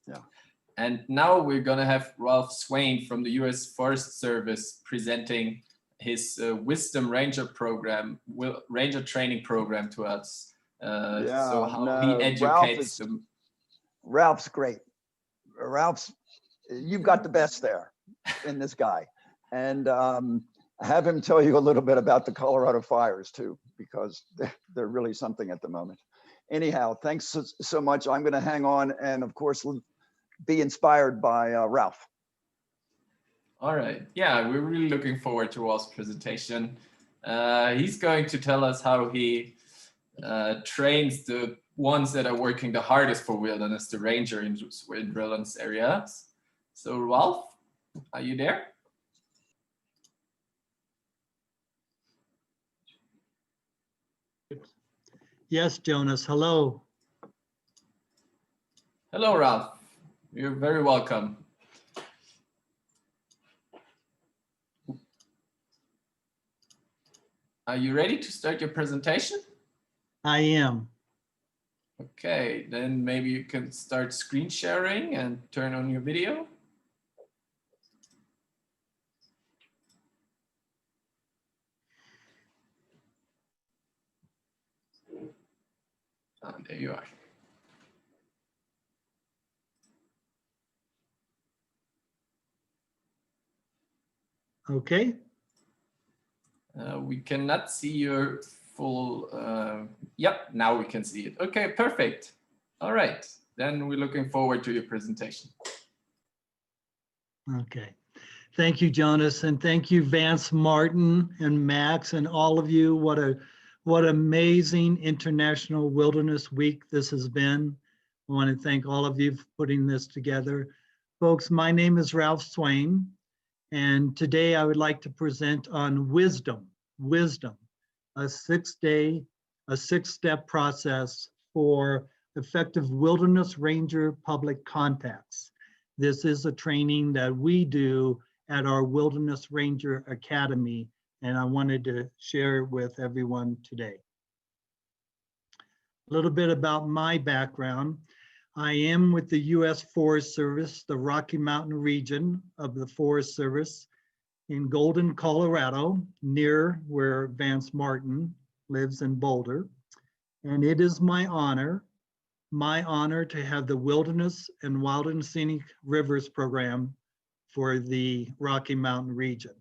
Yeah. And now we're gonna have Ralph Swain from the U.S. Forest Service presenting his Wisdom Ranger program, Ranger training program to us. So how he educates them. Ralph's great. You've got the best there in this guy. And have him tell you a little bit about the Colorado fires too, because they're really something at the moment. Anyhow, thanks so much. I'm gonna hang on and of course, be inspired by Ralph. All right, yeah, we're really looking forward to Ralph's presentation. He's going to tell us how he trains the ones that are working the hardest for wilderness, the ranger in wilderness areas. So Ralph, are you there? Yes, Jonas, hello. Hello, Ralph. You're very welcome. Are you ready to start your presentation? I am. Okay, then maybe you can start screen sharing and turn on your video. There you are. Okay. We cannot see your full, yep, now we can see it. Okay, perfect. All right, then we're looking forward to your presentation. Okay. Thank you, Jonas, and thank you, Vance Martin and Max and all of you. What amazing International Wilderness Week this has been. I want to thank all of you for putting this together. Folks, my name is Ralph Swain, and today I would like to present on wisdom, a 6-step process for effective wilderness ranger public contacts. This is a training that we do at our Wilderness Ranger Academy, and I wanted to share it with everyone today. A little bit about my background. I am with the U.S. Forest Service, the Rocky Mountain region of the Forest Service in Golden, Colorado, near where Vance Martin lives in Boulder. And it is my honor to have the Wilderness and Wild and Scenic Rivers program for the Rocky Mountain region.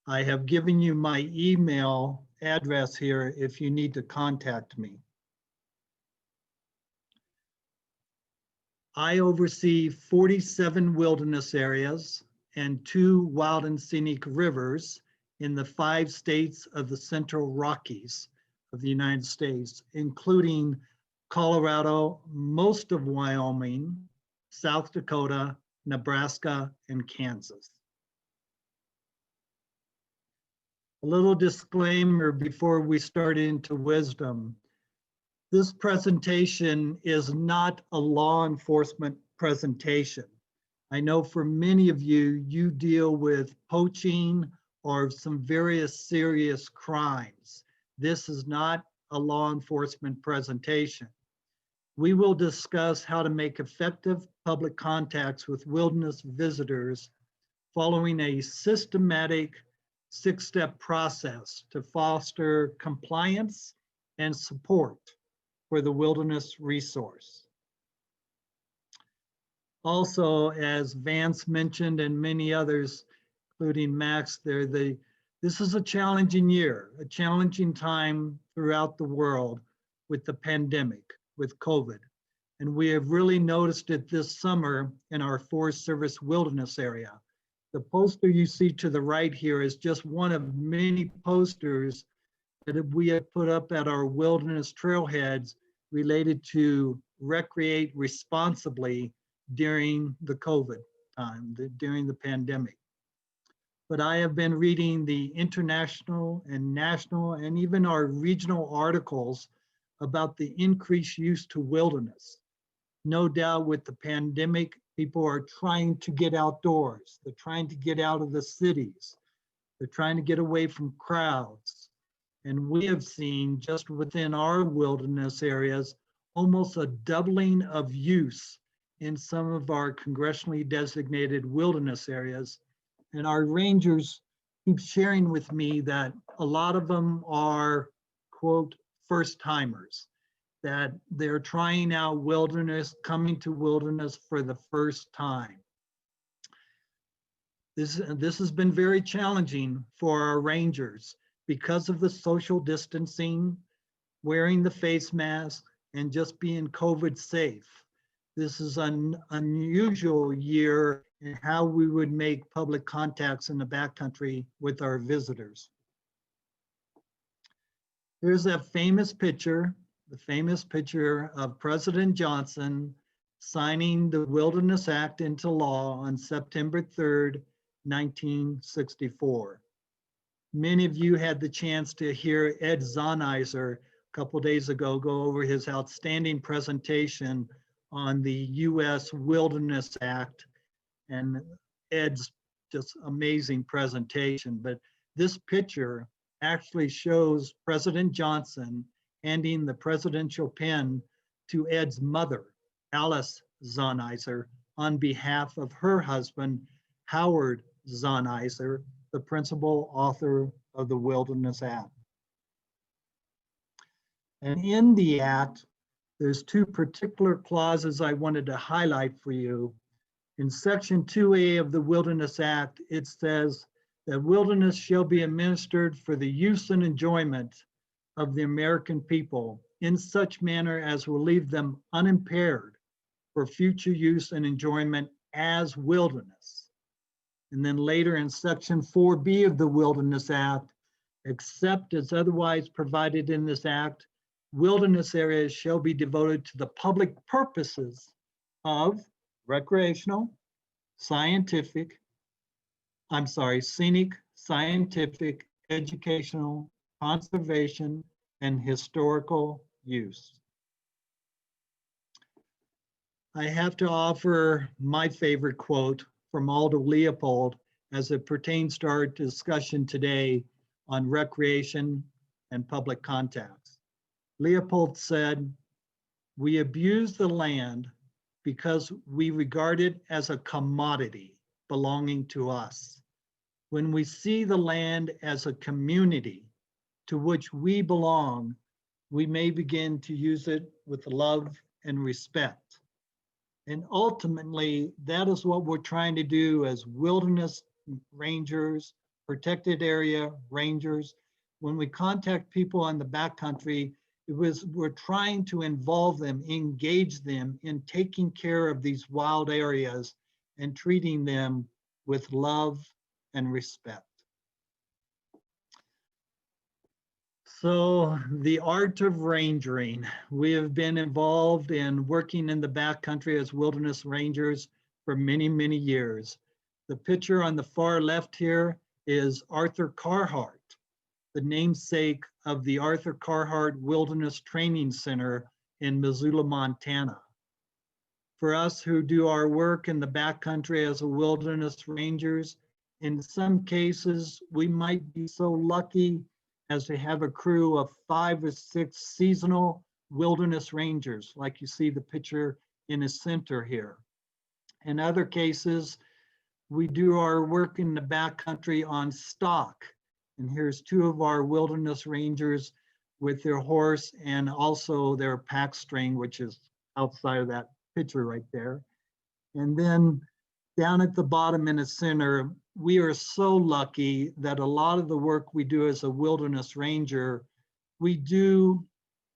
I have given you my email address here if you need to contact me. I oversee 47 wilderness areas and 2 wild and scenic rivers in the 5 states of the Central Rockies of the United States, including Colorado, most of Wyoming, South Dakota, Nebraska, and Kansas. A little disclaimer before we start into wisdom. This presentation is not a law enforcement presentation. I know for many of you, you deal with poaching or some various serious crimes. This is not a law enforcement presentation. We will discuss how to make effective public contacts with wilderness visitors following a systematic 6-step process to foster compliance and support for the wilderness resource. Also, as Vance mentioned and many others, including Max, this is a challenging year, a challenging time throughout the world with the pandemic, with COVID. And we have really noticed it this summer in our Forest Service wilderness area. The poster you see to the right here is just one of many posters that we have put up at our wilderness trailheads related to recreate responsibly during the COVID time, during the pandemic. But I have been reading the international and national and even our regional articles about the increased use to wilderness. No doubt with the pandemic, people are trying to get outdoors. They're trying to get out of the cities. They're trying to get away from crowds. And we have seen just within our wilderness areas, almost a doubling of use in some of our congressionally designated wilderness areas. And our rangers keep sharing with me that a lot of them are, quote, first timers, that they're trying out wilderness, coming to wilderness for the first time. This has been very challenging for our rangers because of the social distancing, wearing the face mask, and just being COVID safe. This is an unusual year in how we would make public contacts in the backcountry with our visitors. Here's that famous picture, the famous picture of President Johnson signing the Wilderness Act into law on September 3rd, 1964. Many of you had the chance to hear Ed Zahniser a couple days ago go over his outstanding presentation on the U.S. Wilderness Act, and Ed's just amazing presentation. But this picture actually shows President Johnson handing the presidential pen to Ed's mother, Alice Zahniser, on behalf of her husband, Howard Zahniser, the principal author of the Wilderness Act. And in the Act, there's two particular clauses I wanted to highlight for you. In Section 2A of the Wilderness Act, it says that wilderness shall be administered for the use and enjoyment of the American people in such manner as will leave them unimpaired for future use and enjoyment as wilderness. And then later in Section 4B of the Wilderness Act, except as otherwise provided in this act, wilderness areas shall be devoted to the public purposes of recreational, scenic, scientific, educational, conservation, and historical use. I have to offer my favorite quote from Aldo Leopold as it pertains to our discussion today on recreation and public contacts. Leopold said, "We abuse the land because we regard it as a commodity belonging to us. When we see the land as a community to which we belong, we may begin to use it with love and respect." And ultimately, that is what we're trying to do as wilderness rangers, protected area rangers. When we contact people on the backcountry, we're trying to involve them, engage them in taking care of these wild areas and treating them with love and respect. So the art of rangering. We have been involved in working in the backcountry as wilderness rangers for many, many years. The picture on the far left here is Arthur Carhart, the namesake of the Arthur Carhart Wilderness Training Center in Missoula, Montana. For us who do our work in the backcountry as a wilderness rangers, in some cases, we might be so lucky as to have a crew of 5 or 6 seasonal wilderness rangers, like you see the picture in the center here. In other cases, we do our work in the backcountry on stock. And here's 2 of our wilderness rangers with their horse and also their pack string, which is outside of that picture right there. And then down at the bottom in the center, we are so lucky that a lot of the work we do as a wilderness ranger, we do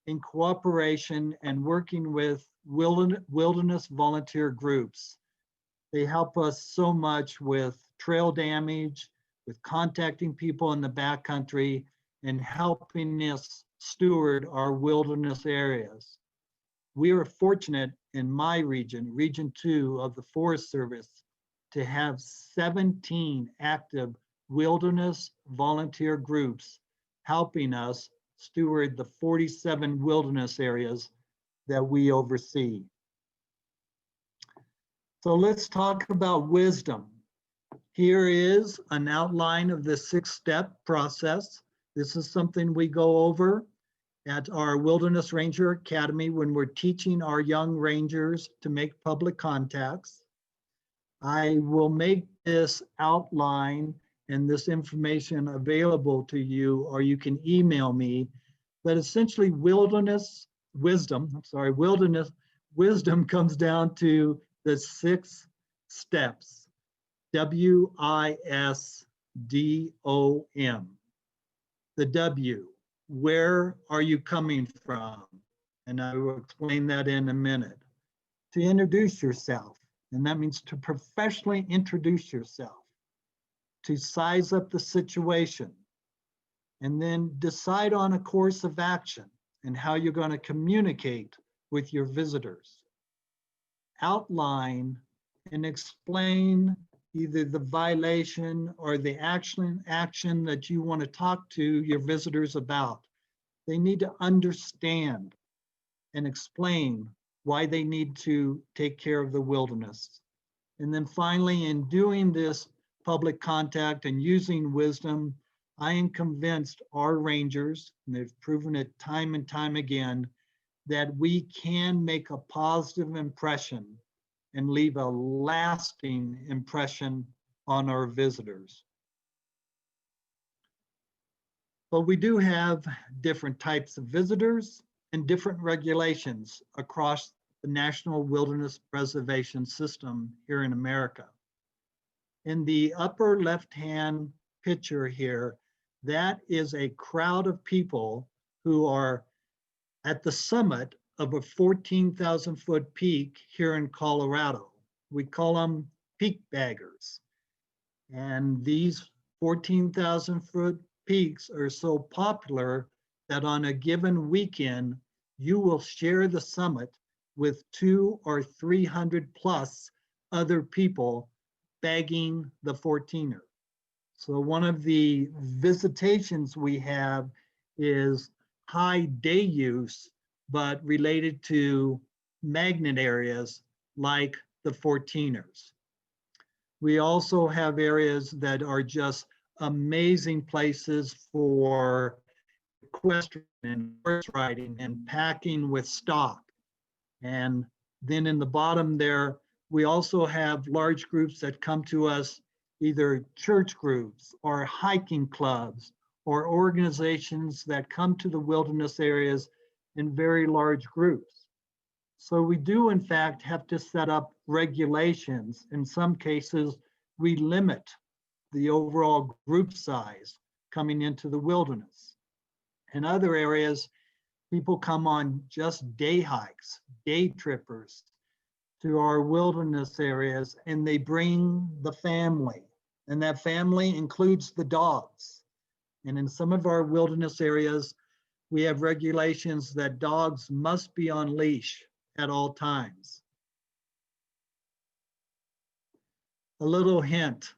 in cooperation and working with wilderness volunteer groups. They help us so much with trail damage, with contacting people in the backcountry, and helping us steward our wilderness areas. We are fortunate in my region, Region 2 of the Forest Service, to have 17 active wilderness volunteer groups helping us steward the 47 wilderness areas that we oversee. So let's talk about wisdom. Here is an outline of the 6-step process. This is something we go over. at our Wilderness Ranger Academy when we're teaching our young rangers to make public contacts. I will make this outline and this information available to you, or you can email me. But essentially wilderness wisdom comes down to the 6 steps, WISDOM. The W, where are you coming from? And I will explain that in a minute. To introduce yourself, and that means to professionally introduce yourself. To size up the situation, and then decide on a course of action and how you're going to communicate with your visitors. Outline and explain either the violation or the action that you want to talk to your visitors about. They need to understand and explain why they need to take care of the wilderness. And then finally, in doing this public contact and using wisdom, I am convinced our rangers, and they've proven it time and time again, that we can make a positive impression and leave a lasting impression on our visitors. But we do have different types of visitors and different regulations across the National Wilderness Preservation System here in America. In the upper left-hand picture here, that is a crowd of people who are at the summit of a 14,000-foot peak here in Colorado. We call them peak baggers. And these 14,000-foot peaks are so popular that on a given weekend, you will share the summit with 200 or 300 plus other people bagging the 14er. So one of the visitations we have is high day use, but related to magnet areas like the 14ers. We also have areas that are just amazing places for equestrian and horse riding and packing with stock. And then in the bottom there, we also have large groups that come to us, either church groups or hiking clubs or organizations that come to the wilderness areas in very large groups. So we do in fact have to set up regulations. In some cases, we limit the overall group size coming into the wilderness. In other areas, people come on just day hikes, day trippers to our wilderness areas, and they bring the family. And that family includes the dogs. And in some of our wilderness areas, we have regulations that dogs must be on leash at all times. A little hint,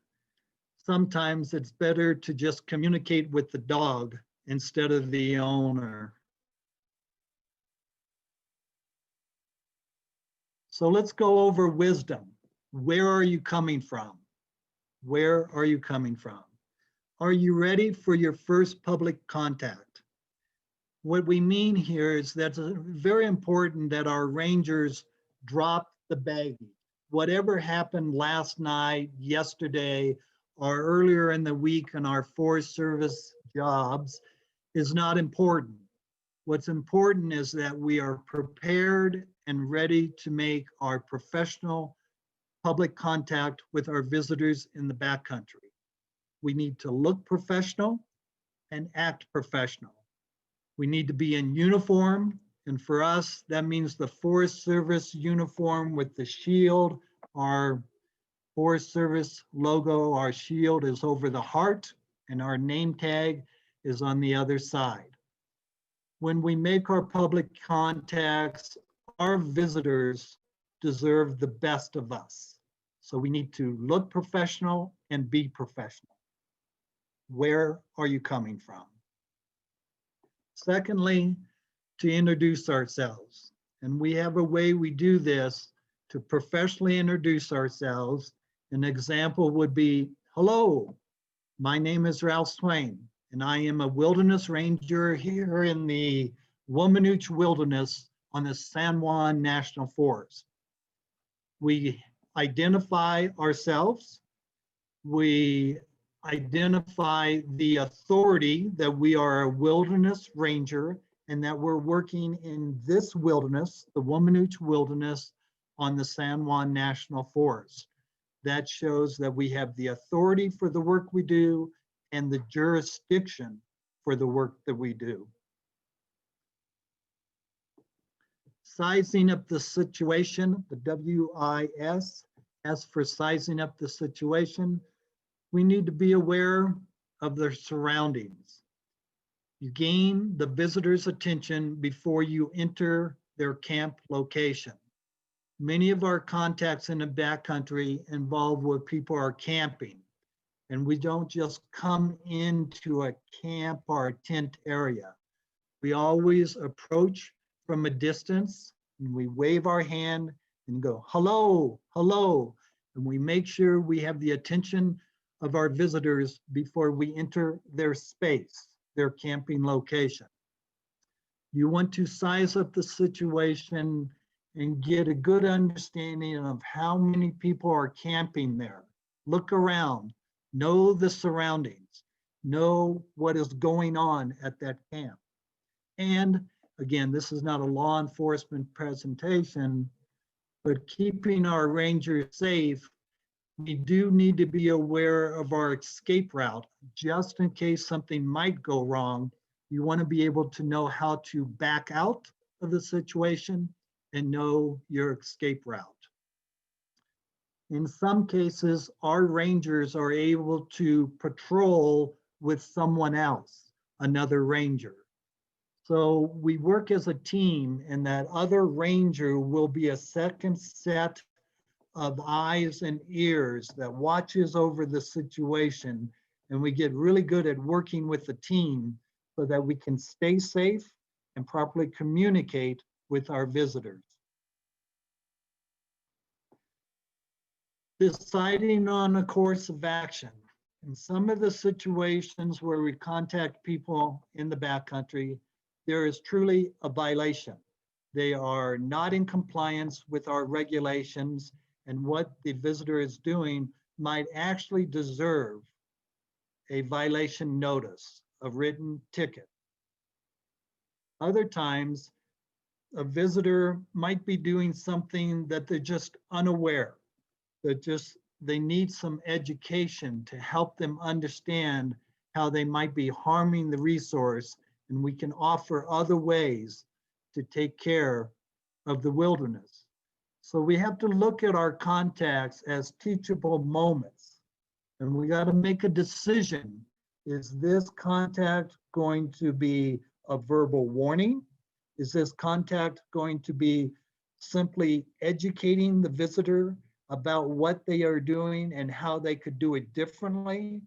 sometimes it's better to just communicate with the dog instead of the owner. So let's go over wisdom. Where are you coming from? Where are you coming from? Are you ready for your first public contact? What we mean here is that it's very important that our rangers drop the baggage. Whatever happened last night, yesterday, or earlier in the week in our Forest Service jobs is not important. What's important is that we are prepared and ready to make our professional public contact with our visitors in the backcountry. We need to look professional and act professional. We need to be in uniform, and for us, that means the Forest Service uniform with the shield. Our Forest Service logo, our shield is over the heart, and our name tag is on the other side. When we make our public contacts, our visitors deserve the best of us. So we need to look professional and be professional. Where are you coming from? Secondly, to introduce ourselves. And we have a way we do this to professionally introduce ourselves. An example would be, hello, my name is Ralph Swain, and I am a wilderness ranger here in the Wamanootch Wilderness on the San Juan National Forest. We identify ourselves. We identify the authority that we are a wilderness ranger and that we're working in this wilderness, the Wamanootch Wilderness on the San Juan National Forest. That shows that we have the authority for the work we do and the jurisdiction for the work that we do. Sizing up the situation, the WIS, as for sizing up the situation, we need to be aware of their surroundings. You gain the visitor's attention before you enter their camp location. Many of our contacts in the backcountry involve where people are camping, and we don't just come into a camp or a tent area. We always approach from a distance and we wave our hand and go, hello, hello. And we make sure we have the attention of our visitors before we enter their space, their camping location. You want to size up the situation and get a good understanding of how many people are camping there. Look around, know the surroundings, know what is going on at that camp. And again, this is not a law enforcement presentation, but keeping our rangers safe, we do need to be aware of our escape route. Just in case something might go wrong, you want to be able to know how to back out of the situation and know your escape route. In some cases, our rangers are able to patrol with someone else, another ranger. So we work as a team, and that other ranger will be a second set of eyes and ears that watches over the situation. And we get really good at working with the team so that we can stay safe and properly communicate with our visitors. Deciding on a course of action. In some of the situations where we contact people in the backcountry, there is truly a violation. They are not in compliance with our regulations, and what the visitor is doing might actually deserve a violation notice, a written ticket. Other times, a visitor might be doing something that they're just unaware, they need some education to help them understand how they might be harming the resource, and we can offer other ways to take care of the wilderness. So we have to look at our contacts as teachable moments, and we got to make a decision. Is this contact going to be a verbal warning? Is this contact going to be simply educating the visitor about what they are doing and how they could do it differently?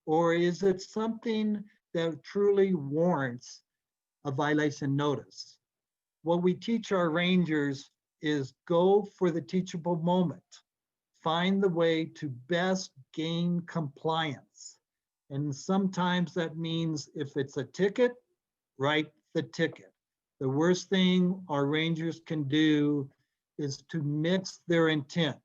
Or is it something that truly warrants a violation notice? What we teach our rangers is go for the teachable moment. Find the way to best gain compliance. And sometimes that means if it's a ticket, write the ticket. The worst thing our rangers can do is to mix their intent,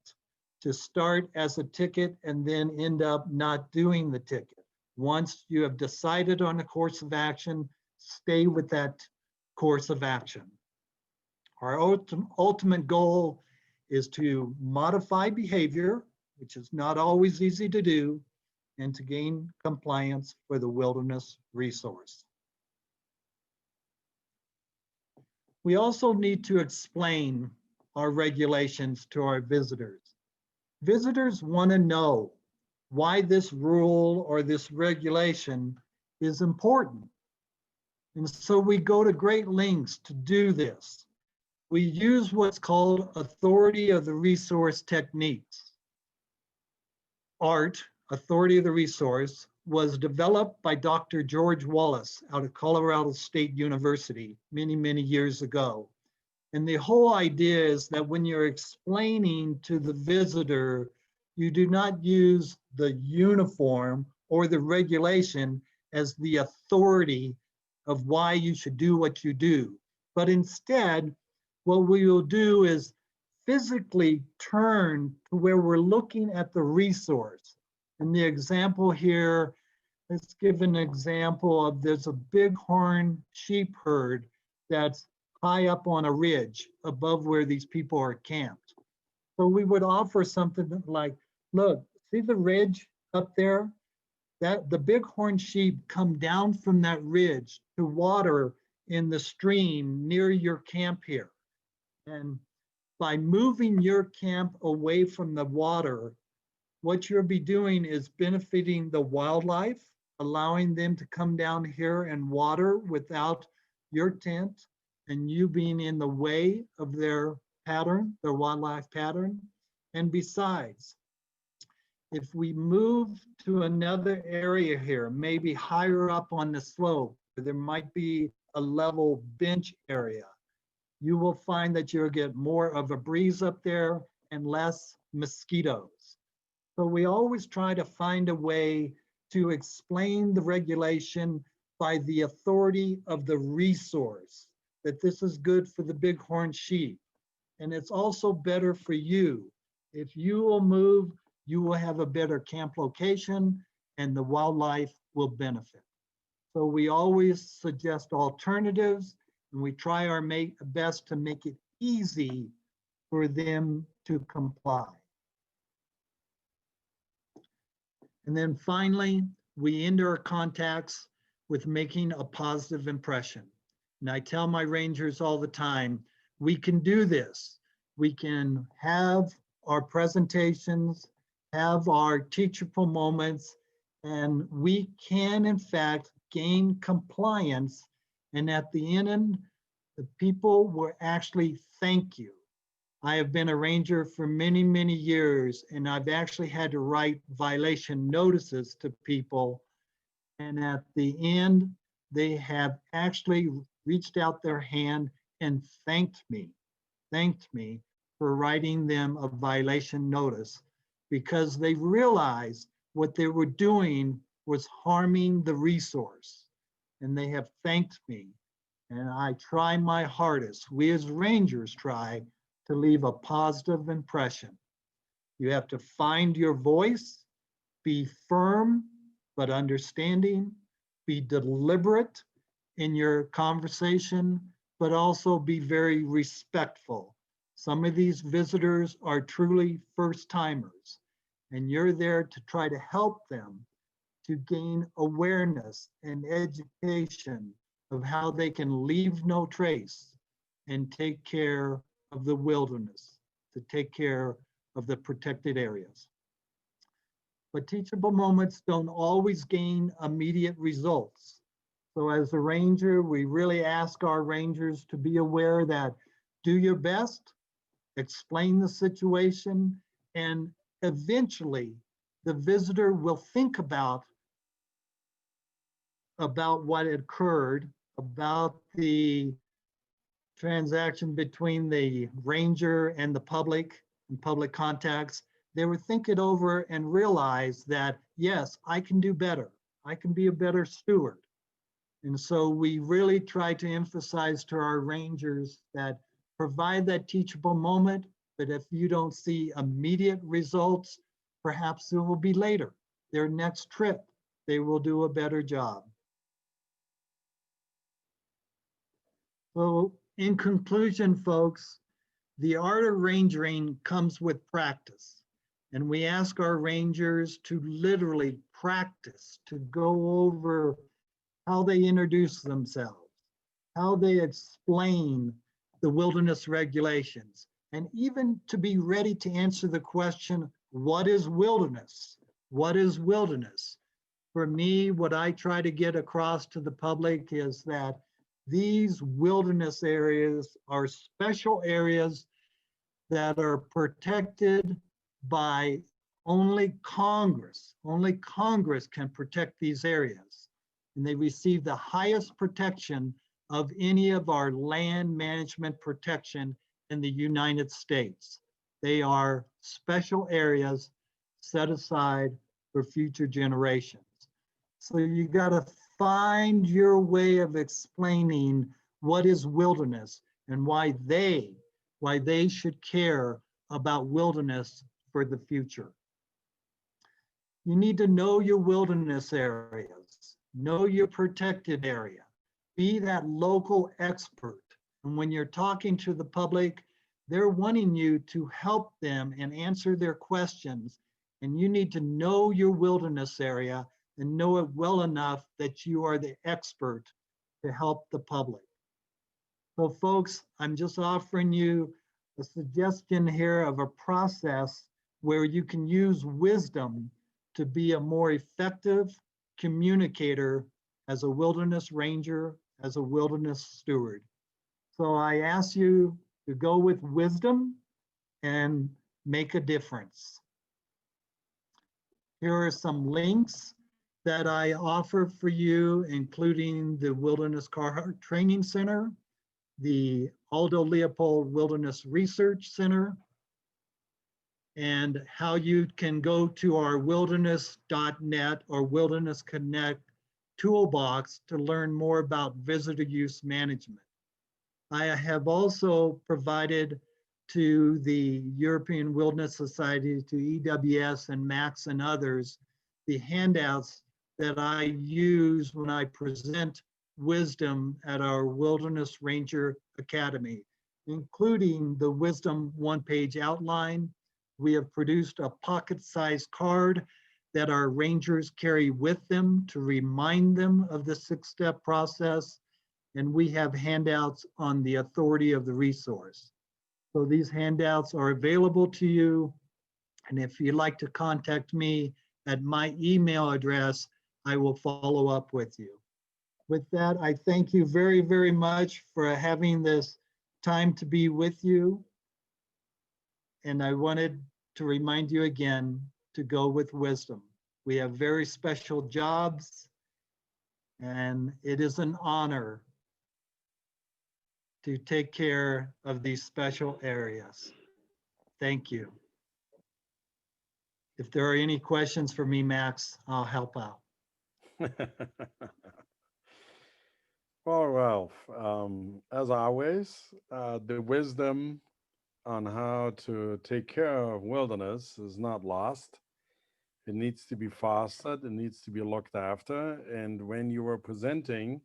to start as a ticket and then end up not doing the ticket. Once you have decided on a course of action, stay with that course of action. Our ultimate goal is to modify behavior, which is not always easy to do, and to gain compliance for the wilderness resource. We also need to explain our regulations to our visitors. Visitors want to know why this rule or this regulation is important. And so we go to great lengths to do this. We use what's called authority of the resource techniques. ART, authority of the resource, was developed by Dr. George Wallace out of Colorado State University many, many years ago. And the whole idea is that when you're explaining to the visitor, you do not use the uniform or the regulation as the authority of why you should do what you do. But instead, what we will do is physically turn to where we're looking at the resource. And the example here, let's give an example of there's a bighorn sheep herd that's high up on a ridge above where these people are camped. So we would offer something like, look, see the ridge up there? That the bighorn sheep come down from that ridge to water in the stream near your camp here. And by moving your camp away from the water, what you'll be doing is benefiting the wildlife, allowing them to come down here and water without your tent and you being in the way of their pattern, their wildlife pattern. And besides, if we move to another area here, maybe higher up on the slope, there might be a level bench area, you will find that you'll get more of a breeze up there and less mosquitoes. So we always try to find a way to explain the regulation by the authority of the resource, that this is good for the bighorn sheep. And it's also better for you. If you will move, you will have a better camp location and the wildlife will benefit. So we always suggest alternatives and we try our best to make it easy for them to comply. And then finally, we end our contacts with making a positive impression. And I tell my rangers all the time, we can do this. We can have our presentations, have our teachable moments, and we can in fact gain compliance. And at the end, the people will actually thank you. I have been a ranger for many, many years, and I've actually had to write violation notices to people. And at the end, they have actually reached out their hand and thanked me for writing them a violation notice because they realized what they were doing was harming the resource. And they have thanked me. And I try my hardest, we as rangers try to leave a positive impression. You have to find your voice, be firm but understanding, be deliberate in your conversation, but also be very respectful. Some of these visitors are truly first timers, and you're there to try to help them to gain awareness and education of how they can leave no trace and take care of the wilderness, to take care of the protected areas. But teachable moments don't always gain immediate results. So as a ranger, we really ask our rangers to be aware that do your best, explain the situation, and eventually the visitor will think about what occurred, about the transaction between the ranger and the public and public contacts. They would think it over and realize that, yes, I can do better. I can be a better steward. And so we really try to emphasize to our rangers that provide that teachable moment, but if you don't see immediate results, perhaps it will be later. Their next trip, they will do a better job. So in conclusion, folks, the art of rangering comes with practice. And we ask our rangers to literally practice, to go over how they introduce themselves, how they explain the wilderness regulations, and even to be ready to answer the question, what is wilderness? What is wilderness? For me, what I try to get across to the public is that these wilderness areas are special areas that are protected by only Congress. Only Congress can protect these areas. And they receive the highest protection of any of our land management protection in the United States. They are special areas set aside for future generations. So you got to find your way of explaining what is wilderness and why they should care about wilderness for the future. You need to know your wilderness areas, know your protected area, be that local expert. And when you're talking to the public, they're wanting you to help them and answer their questions. And you need to know your wilderness area and know it well enough that you are the expert to help the public. So folks, I'm just offering you a suggestion here of a process where you can use wisdom to be a more effective communicator as a wilderness ranger, as a wilderness steward. So I ask you to go with wisdom and make a difference. Here are some links that I offer for you, including the Wilderness Carhartt Training Center, the Aldo Leopold Wilderness Research Center, and how you can go to our wilderness.net or Wilderness Connect toolbox to learn more about visitor use management. I have also provided to the European Wilderness Society, to EWS and Max and others, the handouts that I use when I present wisdom at our Wilderness Ranger Academy, including the wisdom one-page outline. We have produced a pocket-sized card that our rangers carry with them to remind them of the 6-step process. And we have handouts on the authority of the resource. So these handouts are available to you. And if you'd like to contact me at my email address, I will follow up with you. With that, I thank you very, very much for having this time to be with you. And I wanted to remind you again to go with wisdom. We have very special jobs, and it is an honor to take care of these special areas. Thank you. If there are any questions for me, Max, I'll help out. Well, Ralph, as always, the wisdom on how to take care of wilderness is not lost. It needs to be fostered, it needs to be looked after. And when you were presenting,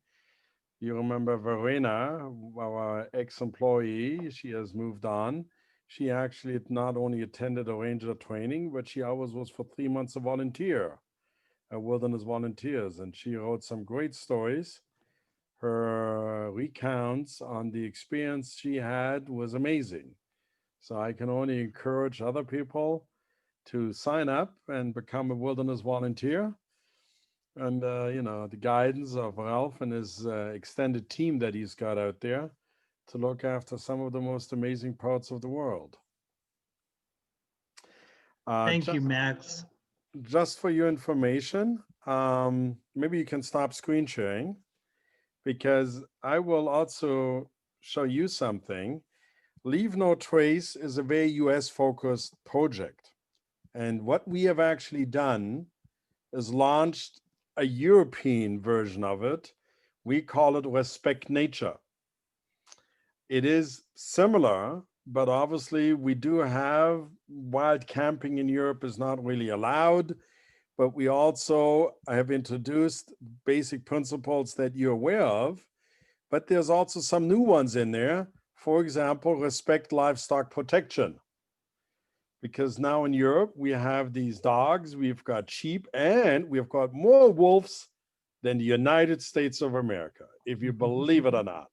you remember Verena, our ex-employee, she has moved on. She actually not only attended a ranger training, but she always was for 3 months a volunteer, a wilderness volunteers. And she wrote some great stories. Her recounts on the experience she had was amazing. So I can only encourage other people to sign up and become a wilderness volunteer. And, you know, the guidance of Ralph and his extended team that he's got out there to look after some of the most amazing parts of the world. Thank you, Max. Just for your information, maybe you can stop screen sharing, because I will also show you something. Leave No Trace is a very US-focused project. And what we have actually done is launched a European version of it. We call it Respect Nature. It is similar, but obviously we do have wild camping in Europe is not really allowed, but we also have introduced basic principles that you're aware of, but there's also some new ones in there. For example, respect livestock protection. Because now in Europe, we have these dogs, we've got sheep, and we've got more wolves than the United States of America, if you believe it or not.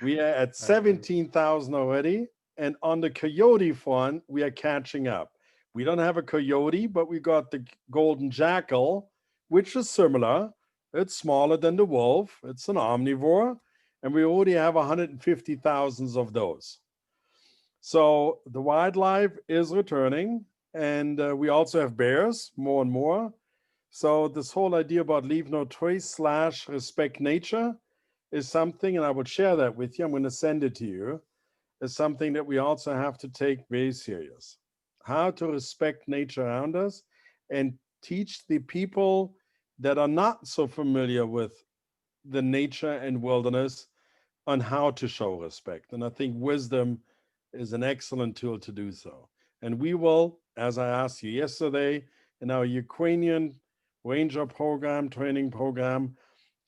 We are at 17,000 already, and on the coyote front, we are catching up. We don't have a coyote, but we got the golden jackal, which is similar. It's smaller than the wolf, it's an omnivore, and we already have 150,000 of those. So the wildlife is returning, and we also have bears, more and more. So this whole idea about leave no trace / respect nature is something, and I will share that with you, I'm going to send it to you, is something that we also have to take very serious. How to respect nature around us and teach the people that are not so familiar with the nature and wilderness on how to show respect. And I think wisdom is an excellent tool to do so. And we will, as I asked you yesterday, in our Ukrainian Ranger program, training program,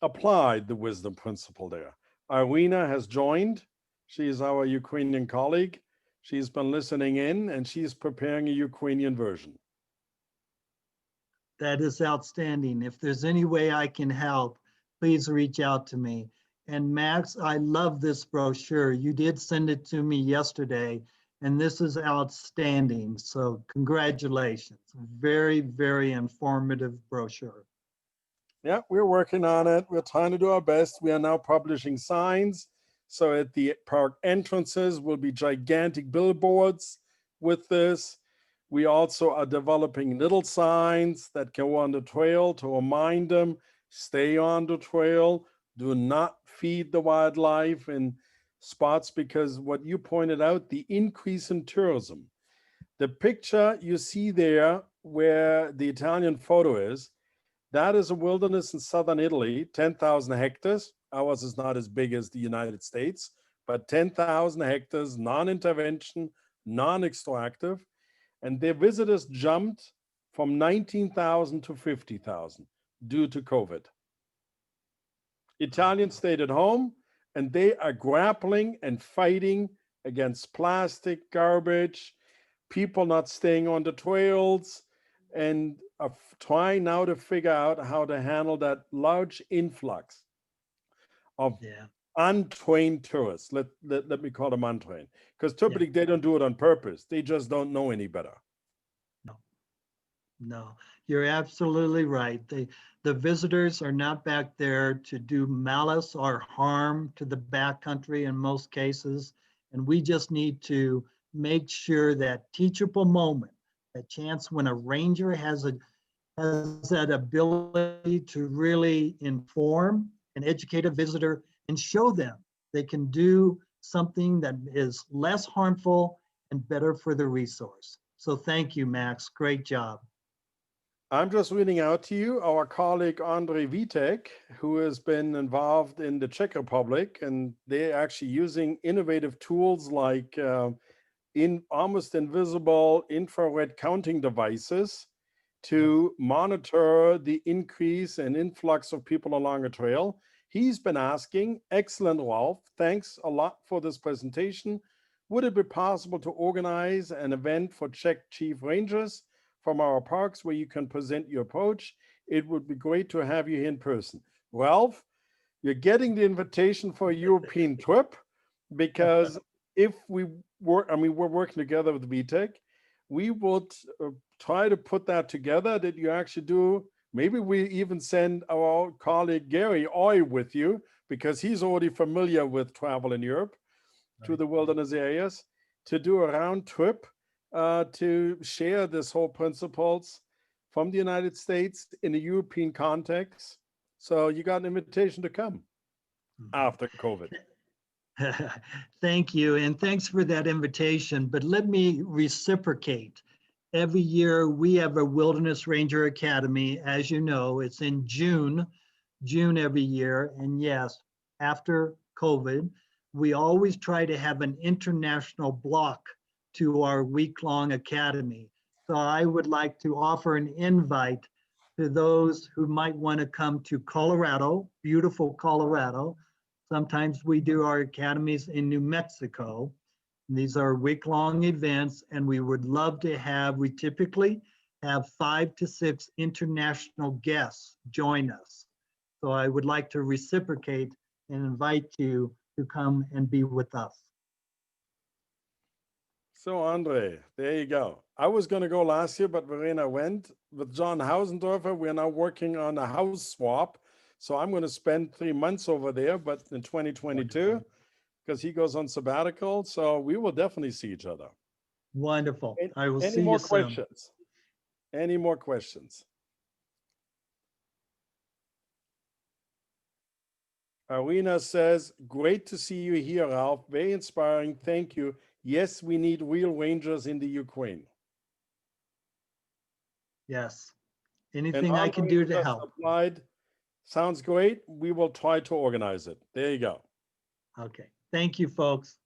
apply the wisdom principle there. Irina has joined. She is our Ukrainian colleague. She's been listening in and she's preparing a Ukrainian version. That is outstanding. If there's any way I can help, please reach out to me. And Max, I love this brochure. You did send it to me yesterday, and this is outstanding. So congratulations. Very, very informative brochure. Yeah, we're working on it. We're trying to do our best. We are now publishing signs. So at the park entrances will be gigantic billboards with this. We also are developing little signs that go on the trail to remind them, stay on the trail, do not feed the wildlife in spots, because what you pointed out, the increase in tourism. The picture you see there where the Italian photo is, that is a wilderness in southern Italy, 10,000 hectares. Ours is not as big as the United States, but 10,000 hectares, non-intervention, non-extractive. And their visitors jumped from 19,000 to 50,000 due to COVID. Italians stayed at home and they are grappling and fighting against plastic, garbage, people not staying on the trails, and are trying now to figure out how to handle that large influx of untrained tourists. Let me call them untrained, because typically they don't do it on purpose. They just don't know any better. No, you're absolutely right. The visitors are not back there to do malice or harm to the backcountry in most cases. And we just need to make sure that teachable moment, that chance when a ranger has that ability to really inform and educate a visitor and show them they can do something that is less harmful and better for the resource. So thank you, Max. Great job. I'm just reading out to you our colleague Andrej Vítek, who has been involved in the Czech Republic, and they're actually using innovative tools like almost invisible infrared counting devices to monitor the increase and influx of people along a trail. He's been asking, excellent, Ralph, thanks a lot for this presentation. Would it be possible to organize an event for Czech Chief Rangers from our parks where you can present your approach? It would be great to have you here in person. Ralph, you're getting the invitation for a European trip, because if we work, we're working together with VTech, we would try to put that together, that you actually do. Maybe we even send our colleague Gary Oy with you, because he's already familiar with travel in Europe to the wilderness areas, to do a round trip to share this whole principles from the United States in a European context. So you got an invitation to come after COVID. Thank you, and thanks for that invitation. But let me reciprocate. Every year we have a Wilderness Ranger Academy. As you know, it's in June every year. And yes, after COVID, we always try to have an international block to our week-long academy. So I would like to offer an invite to those who might want to come to Colorado, beautiful Colorado. Sometimes we do our academies in New Mexico. These are week-long events, and we would love to have, we typically have 5 to 6 international guests join us. So I would like to reciprocate and invite you to come and be with us. So Andre, there you go. I was going to go last year, but Verena went. With John Hausendorfer, we're now working on a house swap. So I'm going to spend 3 months over there, but in 2022, because he goes on sabbatical. So we will definitely see each other. Wonderful. I will see you soon. Any more questions? Any more questions? Arena says, great to see you here, Ralph. Very inspiring. Thank you. Yes, we need real rangers in the Ukraine. Yes. Anything I can do to help. Applied, Sounds great. We will try to organize it. There you go. Okay. Thank you, folks.